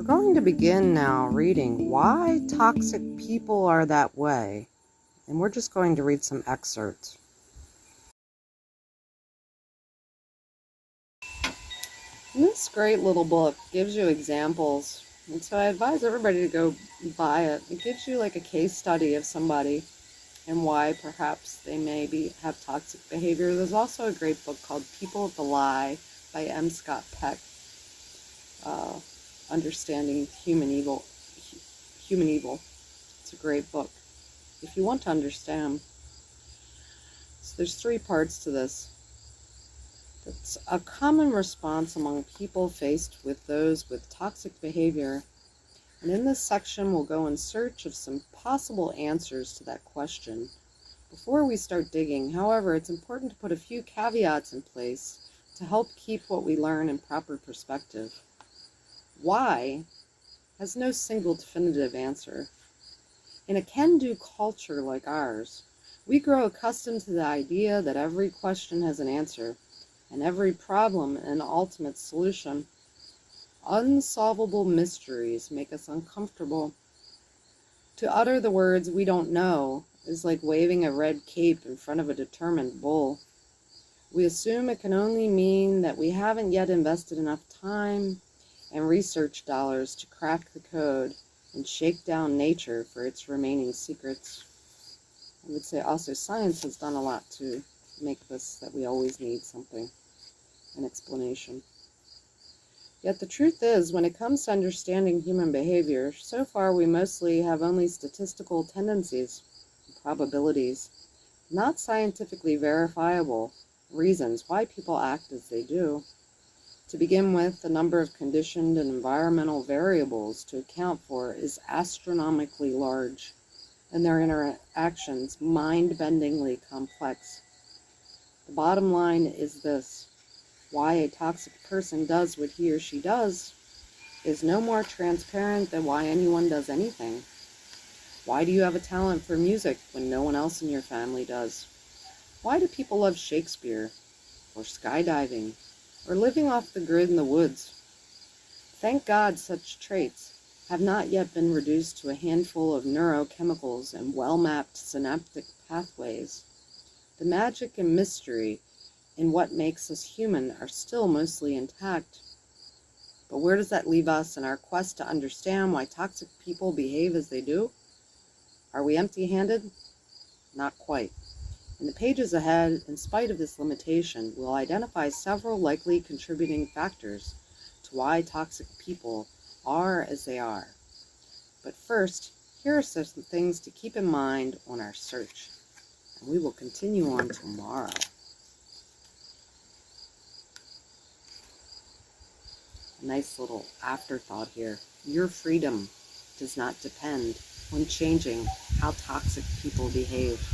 going to begin now reading Why Toxic People Are That Way, and we're just going to read some excerpts. This great little book gives you examples, and so I advise everybody to go buy it. It gives you like a case study of somebody and why perhaps they have toxic behavior. There's also a great book called People of the Lie by M. Scott Peck. Understanding Human Evil. It's a great book if you want to understand. So there's 3 parts to this. It's a common response among people faced with those with toxic behavior. And in this section, we'll go in search of some possible answers to that question. Before we start digging, however, it's important to put a few caveats in place to help keep what we learn in proper perspective. Why has no single definitive answer. In a can-do culture like ours, we grow accustomed to the idea that every question has an answer, and every problem an ultimate solution. Unsolvable mysteries make us uncomfortable. To utter the words "we don't know" is like waving a red cape in front of a determined bull. We assume it can only mean that we haven't yet invested enough time and research dollars to crack the code and shake down nature for its remaining secrets. I would say also science has done a lot to make this that we always need something, an explanation. Yet the truth is, when it comes to understanding human behavior, so far we mostly have only statistical tendencies, probabilities, not scientifically verifiable reasons why people act as they do. To begin with, the number of conditioned and environmental variables to account for is astronomically large, and their interactions mind-bendingly complex. The bottom line is this: why a toxic person does what he or she does is no more transparent than why anyone does anything. Why do you have a talent for music when no one else in your family does? Why do people love Shakespeare, or skydiving, or living off the grid in the woods? Thank God such traits have not yet been reduced to a handful of neurochemicals and well-mapped synaptic pathways. The magic and mystery in what makes us human are still mostly intact. But where does that leave us in our quest to understand why toxic people behave as they do? Are we empty-handed? Not quite. In the pages ahead, in spite of this limitation, we'll identify several likely contributing factors to why toxic people are as they are. But first, here are some things to keep in mind on our search, and we will continue on tomorrow. A nice little afterthought here. Your freedom does not depend on changing how toxic people behave.